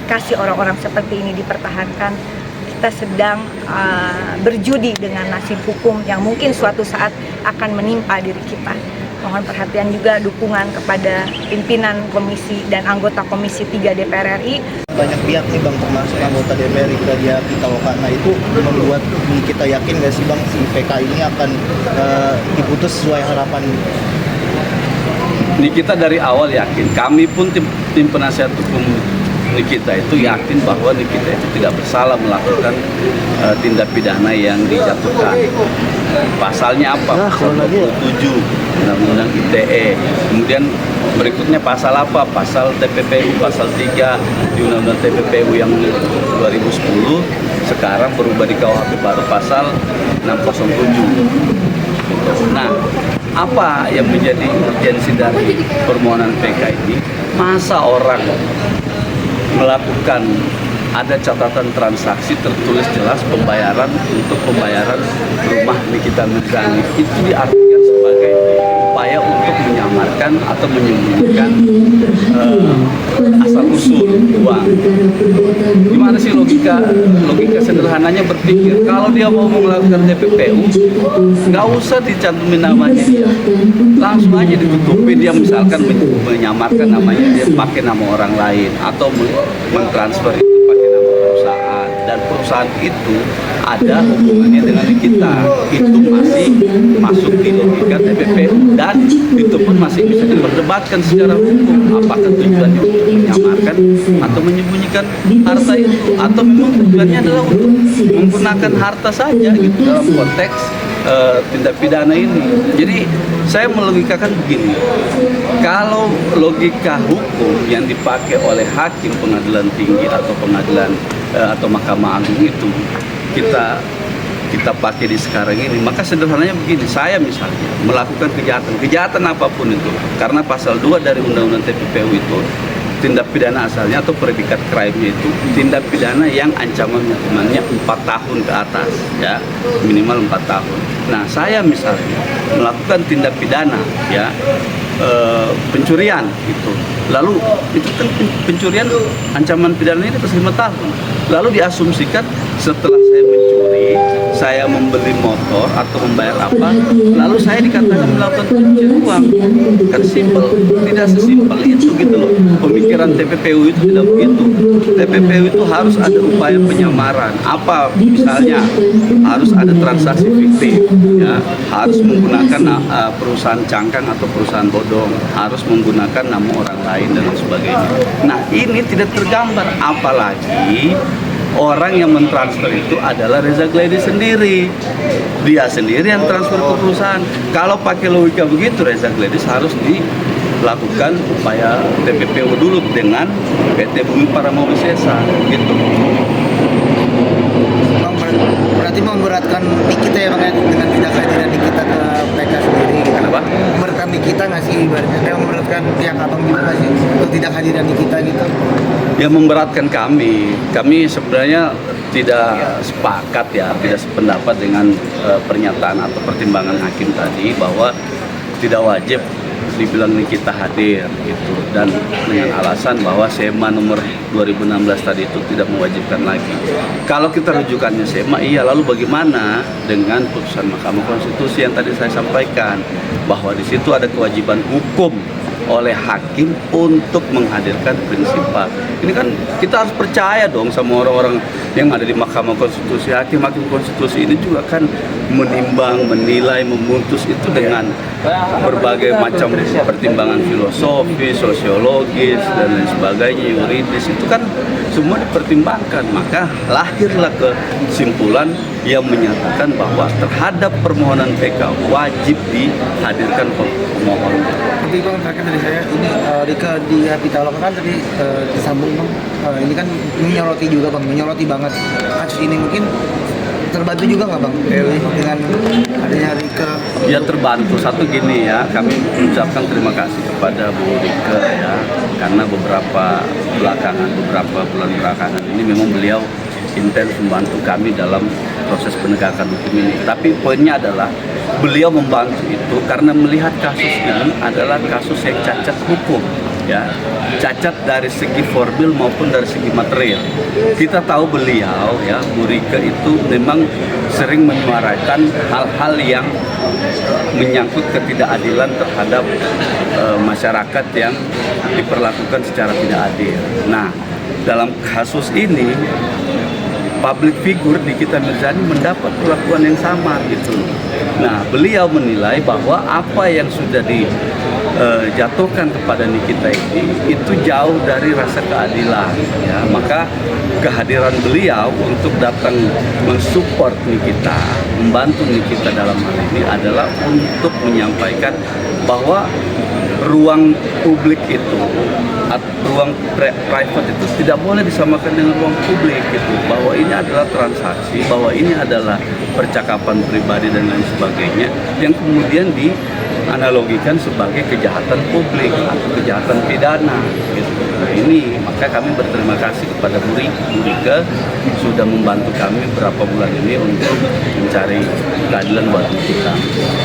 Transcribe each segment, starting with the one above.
kasih orang-orang seperti ini dipertahankan, kita sedang berjudi dengan nasib hukum yang mungkin suatu saat akan menimpa diri kita. Mohon perhatian juga dukungan kepada pimpinan komisi dan anggota Komisi 3 DPR RI. Banyak pihak nih Bang, termasuk anggota DPR Ika Pitaloka. Nah itu membuat kita yakin nggak sih Bang, si PK ini akan diputus sesuai harapan? Nikita dari awal yakin, kami pun tim penasihat hukum Nikita itu yakin bahwa Nikita itu tidak bersalah melakukan tindak pidana yang dijatuhkan. Pasalnya apa? Pasal 27 Undang-Undang ITE. Kemudian berikutnya pasal apa? Pasal TPPU, pasal 3 di Undang-Undang TPPU yang 2010, sekarang berubah di KUHP baru pasal 607. Nah, apa yang menjadi urgensi dari permohonan PK ini? Masa orang melakukan ada catatan transaksi tertulis jelas pembayaran untuk pembayaran rumah Nikita Mirzani itu diartikan sebagai upaya untuk menyamarkan atau menyembunyikan asal usul uang. Gimana sih logika sederhananya berpikir kalau dia mau melakukan TPPU nggak usah dicantumin namanya dia, langsung aja ditutupi. Dia misalkan menyamarkan namanya, dia pakai nama orang lain atau mentransfer itu pakai nama perusahaan, dan perusahaan itu ada hubungannya dengan kita, itu masih masuk di logika TPPU, dan itu pun masih bisa diperdebatkan secara hukum apakah tujuannya untuk menyamarkan atau menyembunyikan harta itu, atau memang tujuannya adalah untuk menggunakan harta saja gitu dalam konteks tindak pidana ini. Jadi saya melogikakan begini, kalau logika hukum yang dipakai oleh hakim pengadilan tinggi atau pengadilan atau Mahkamah Agung itu kita pakai di sekarang ini, maka sederhananya begini, saya misalnya melakukan kejahatan apapun itu, karena pasal 2 dari Undang-Undang TPPU itu tindak pidana asalnya atau predikat crime itu tindak pidana yang ancaman hukumannya 4 tahun ke atas, ya, minimal 4 tahun. Nah, saya misalnya melakukan tindak pidana, ya, pencurian gitu, lalu itu kan pencurian ancaman pidananya itu 5 tahun, lalu diasumsikan setelah saya mencuri, saya membeli motor atau membayar apa, lalu saya dikatakan melakukan pencucian uang. Kan simpel, tidak sesimpel itu gitu loh. Pemikiran TPPU itu tidak begitu. TPPU itu harus ada upaya penyamaran. Apa misalnya harus ada transaksi fiktif, ya, harus menggunakan perusahaan cangkang atau perusahaan bodong, harus menggunakan nama orang lain dan sebagainya. Nah, ini tidak tergambar, apalagi orang yang mentransfer itu adalah Reza Gledi sendiri. Dia sendiri yang transfer ke perusahaan. Kalau pakai logika begitu, Reza Gledi harus dilakukan upaya TPPU dulu dengan PT Bumi Paramobi Sesa gitu. Berarti memberatkan Nikita ya Bang, dengan tidak kehadiran Nikita ke PK sendiri gitu. Kenapa? Memberatkan Nikita nggak sih ibaratnya? Memberatkan pihak Abang juga nggak sih untuk tidak kehadiran Nikita gitu? Ya, memberatkan kami. Kami sebenarnya tidak sepakat, ya, tidak sependapat dengan pernyataan atau pertimbangan hakim tadi bahwa tidak wajib dibilang Nikita hadir gitu, dan dengan alasan bahwa SEMA nomor 2016 tadi itu tidak mewajibkan lagi. Kalau kita rujukannya SEMA, iya, lalu bagaimana dengan putusan Mahkamah Konstitusi yang tadi saya sampaikan bahwa di situ ada kewajiban hukum oleh hakim untuk menghadirkan prinsipal. Ini kan kita harus percaya dong sama orang-orang yang ada di Mahkamah Konstitusi. Hakim-hakim konstitusi ini juga kan menimbang, menilai, memutus itu dengan berbagai macam pertimbangan filosofis, sosiologis, dan lain sebagainya, yuridis, itu kan semua dipertimbangkan. Maka lahirlah kesimpulan yang menyatakan bahwa terhadap permohonan PK wajib dihadirkan pemohon. Tapi Bang, terakhir dari saya ini Rika Pitaloka kan tadi disambung Bang, ini kan menyoroti juga Bang, menyoroti banget kasus ini. Mungkin terbantu juga nggak Bang dengan adanya Rika? Ya, terbantu. Satu gini ya, kami mengucapkan terima kasih kepada Bu Rika, ya, karena beberapa bulan belakangan ini memang beliau intens membantu kami dalam proses penegakan hukum ini. Tapi poinnya adalah beliau membantu itu karena melihat kasus ini adalah kasus yang cacat hukum. ya, cacat dari segi formil maupun dari segi material. Kita tahu beliau, ya, Bu Rika itu memang sering menyuarakan hal-hal yang menyangkut ketidakadilan terhadap masyarakat yang diperlakukan secara tidak adil. Nah, dalam kasus ini public figure Nikita Mirzani mendapat perlakuan yang sama gitu. Nah, beliau menilai bahwa apa yang sudah dijatuhkan kepada Nikita ini itu jauh dari rasa keadilan, ya. Maka kehadiran beliau untuk datang mensupport Nikita, membantu Nikita dalam hal ini adalah untuk menyampaikan bahwa ruang publik itu, ruang private itu tidak boleh disamakan dengan ruang publik gitu. Bahwa ini adalah transaksi, bahwa ini adalah percakapan pribadi dan lain sebagainya yang kemudian dianalogikan sebagai kejahatan publik atau kejahatan pidana gitu. Nah, ini maka kami berterima kasih kepada Bu Rika sudah membantu kami beberapa bulan ini untuk mencari keadilan buat kita.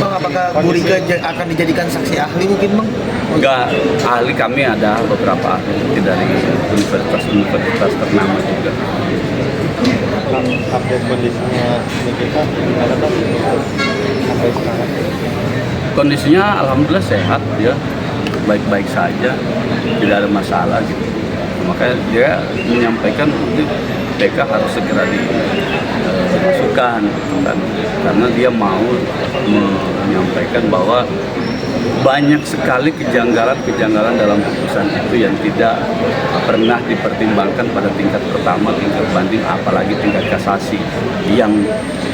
Bang, apakah Bu Rika akan dijadikan saksi ahli mungkin, Bang? Enggak, ahli kami ada beberapa ahli dari universitas ternama juga. Update kondisinya Nikita gimana, Bang, sampai sekarang? Kondisinya alhamdulillah sehat, ya, baik-baik saja, tidak ada masalah gitu. Makanya dia menyampaikan untuk PK harus segera dimasukkan kan, karena dia mau menyampaikan bahwa banyak sekali kejanggalan-kejanggalan dalam putusan itu yang tidak pernah dipertimbangkan pada tingkat pertama, tingkat banding, apalagi tingkat kasasi, yang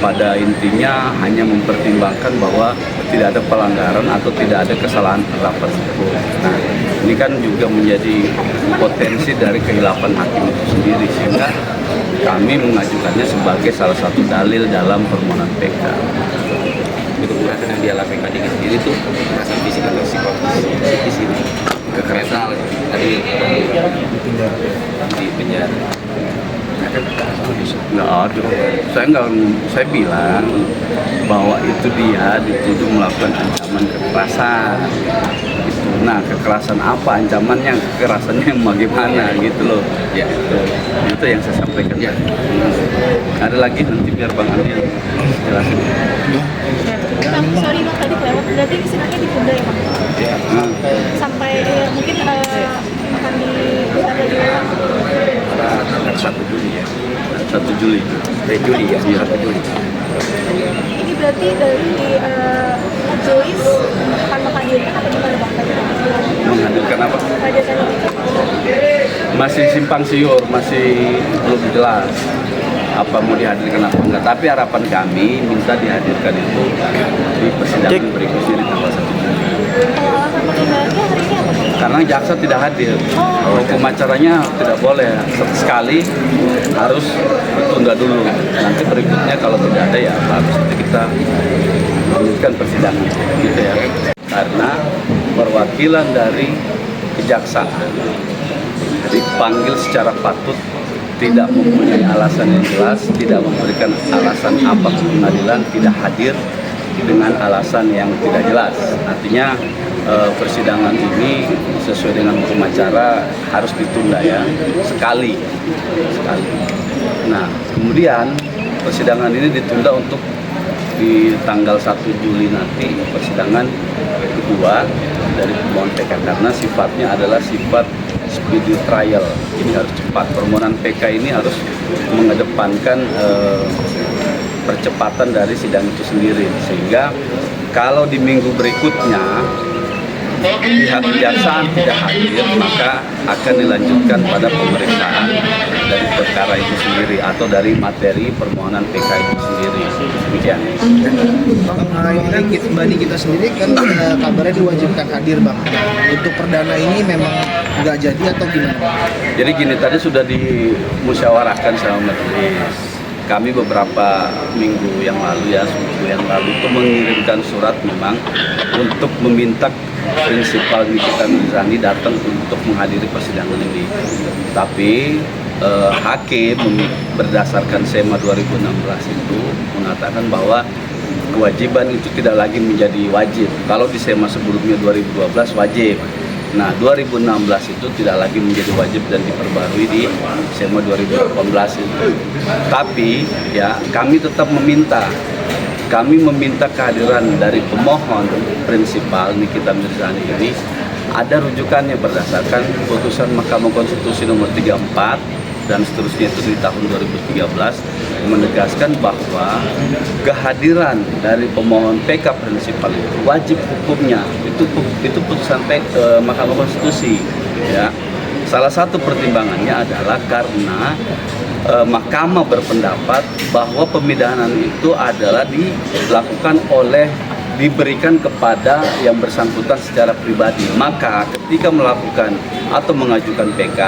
pada intinya hanya mempertimbangkan bahwa tidak ada pelanggaran atau tidak ada kesalahan penerapan hukum. Nah, ini kan juga menjadi potensi dari kehilapan hakim itu sendiri, sehingga kami mengajukannya sebagai salah satu dalil dalam permohonan PK. Itu kekerasan yang dialami Kak Diki sendiri tuh kekerasan fisik atau psikis ini, kekerasan tadi di penjara. Nggak ada, saya bilang bahwa itu dia dituduh melakukan ancaman kekerasan gitu. Nah, kekerasan apa ancamannya, kekerasannya yang bagaimana gitu loh ya, itu yang saya sampaikan ya. Ada lagi nanti biar Bang Andi yang jelasin. Bang, sorry Bang, tadi kelewat, berarti ini sidangnya ditunda ya Bang? Sampai mungkin akan ditunda juga Bang? Tanggal 1 Juli ya. 1 Juli. Juli ya, 1 Juli. Ini berarti dari majelis akan menghadirkan atau gimana Bang? Menghadirkan apa? Menghadirkan Masih simpang siur, masih belum jelas apa mau dihadirkan apa enggak. Tapi harapan kami minta dihadirkan itu di persidangan berikutnya di tanggal 1 Juli. Kalau alasan penundaannya hari ini apa Bang? Karena jaksa tidak hadir, hukum acaranya tidak boleh sekali, harus ditunda dulu. Nanti berikutnya kalau tidak ada ya harus kita lanjutkan persidangan, gitu ya. Karena perwakilan dari kejaksaan dipanggil secara patut, tidak mempunyai alasan yang jelas, tidak memberikan alasan apa ke pengadilan, tidak hadir dengan alasan yang tidak jelas. Artinya persidangan ini sesuai dengan hukum acara harus ditunda ya, sekali. Nah, kemudian persidangan ini ditunda untuk di tanggal 1 Juli nanti, persidangan kedua dari permohonan PK, karena sifatnya adalah sifat speedy trial. Ini harus cepat. Permohonan PK ini harus mengedepankan percepatan dari sidang itu sendiri, sehingga kalau di minggu berikutnya pihak kejaksaan tidak hadir, maka akan dilanjutkan pada pemeriksaan dari perkara itu sendiri atau dari materi permohonan PK itu sendiri. Demikian. Bang, ini kan kita sendiri kan kabarnya diwajibkan hadir, Bang. Untuk perdana ini memang nggak jadi atau gimana, Bang? Jadi gini, tadi sudah dimusyawarahkan sama majelis. Kami beberapa minggu yang lalu itu mengirimkan surat memang untuk meminta prinsipal Nikita Mirzani datang untuk menghadiri persidangan ini. Tapi hakim berdasarkan SEMA 2016 itu mengatakan bahwa kewajiban itu tidak lagi menjadi wajib. Kalau di SEMA sebelumnya 2012 wajib. Nah, 2016 itu tidak lagi menjadi wajib dan diperbarui di SMA 2018 itu. Tapi ya kami tetap meminta kehadiran dari pemohon prinsipal Nikita Mirzani ini ada rujukannya berdasarkan putusan Mahkamah Konstitusi nomor 34 dan seterusnya itu di tahun 2013 menegaskan bahwa kehadiran dari pemohon PK prinsipal itu wajib hukumnya itu putusan Mahkamah Konstitusi ya. Salah satu pertimbangannya adalah karena Mahkamah berpendapat bahwa pemindahan itu adalah diberikan kepada yang bersangkutan secara pribadi. Maka ketika melakukan atau mengajukan PK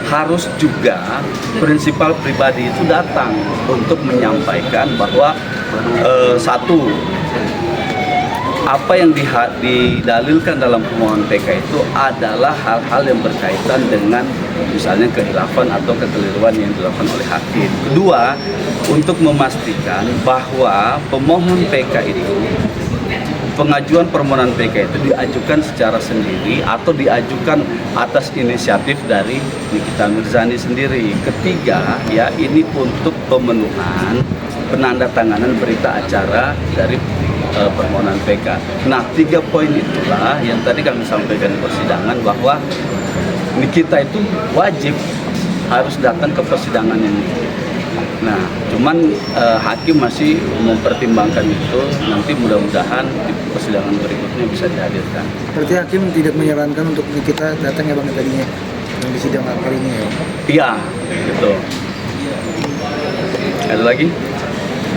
harus juga prinsipal pribadi itu datang untuk menyampaikan bahwa satu, apa yang didalilkan dalam pemohon PK itu adalah hal-hal yang berkaitan dengan misalnya kehilafan atau kekeliruan yang dilakukan oleh hakim. Kedua, untuk memastikan bahwa pemohon PK itu pengajuan permohonan PK itu diajukan secara sendiri atau diajukan atas inisiatif dari Nikita Mirzani sendiri. Ketiga, ya ini untuk pemenuhan penandatanganan berita acara dari permohonan PK. Nah, 3 poin itulah yang tadi kami sampaikan di persidangan bahwa Nikita itu wajib harus datang ke persidangan ini. Nah, cuman hakim masih mempertimbangkan itu. Nanti mudah-mudahan di persidangan berikutnya bisa dihadirkan. Berarti hakim tidak menyarankan untuk Nikita datang ya Bang tadinya yang di sidang kali ini ya? Iya, gitu. Ada lagi?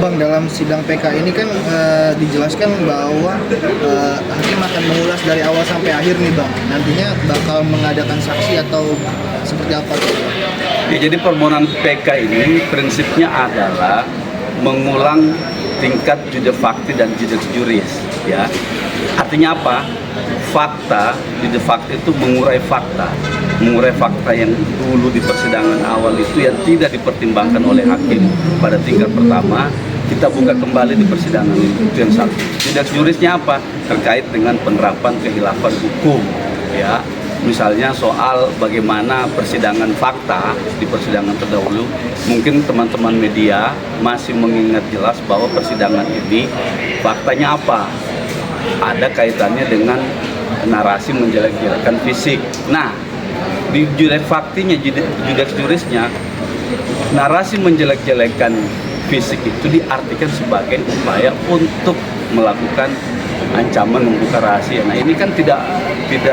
Bang, dalam sidang PK ini kan dijelaskan bahwa hakim akan mengulas dari awal sampai akhir nih Bang. Nantinya bakal mengadakan saksi atau seperti apa? Ya, jadi permohonan PK ini prinsipnya adalah mengulang tingkat judek fakti dan judek juris. Ya, artinya apa? Fakta, judek fakti itu mengurai fakta yang dulu di persidangan awal itu yang tidak dipertimbangkan oleh hakim pada tingkat pertama. Kita buka kembali di persidangan itu yang satu. Judek jurisnya apa? Terkait dengan penerapan kehilafan hukum. Ya, misalnya soal bagaimana persidangan fakta di persidangan terdahulu, mungkin teman-teman media masih mengingat jelas bahwa persidangan ini faktanya apa? Ada kaitannya dengan narasi menjelek-jelekan fisik. Nah, di judek faktinya, judek jurisnya, narasi menjelek-jelekan fisik itu diartikan sebagai upaya untuk melakukan ancaman membuka rahasia. Nah, ini kan tidak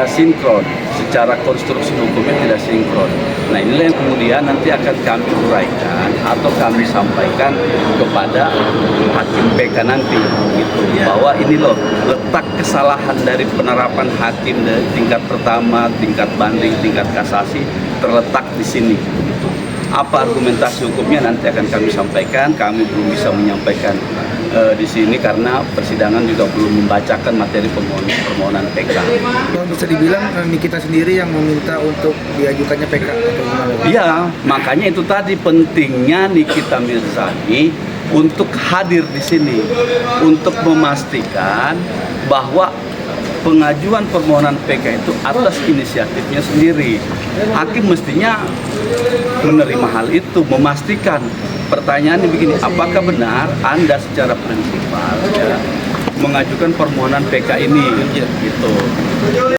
sinkron, secara konstruksi hukumnya tidak sinkron. Nah, inilah yang kemudian nanti akan kami uraikan atau kami sampaikan kepada hakim PK nanti, gitu. Bahwa ini loh letak kesalahan dari penerapan hakim dari tingkat pertama, tingkat banding, tingkat kasasi terletak di sini. Gitu. Apa argumentasi hukumnya nanti akan kami sampaikan. Kami belum bisa menyampaikan di sini karena persidangan juga belum membacakan materi permohonan PK. Bisa dibilang Nikita sendiri yang meminta untuk diajukannya PK atau gimana? Iya, makanya itu tadi pentingnya Nikita Mirzani untuk hadir di sini untuk memastikan bahwa pengajuan permohonan PK itu atas inisiatifnya sendiri. Hakim mestinya menerima hal itu, memastikan. Pertanyaannya begini, apakah benar Anda secara prinsipal ya, mengajukan permohonan PK ini? Gitu.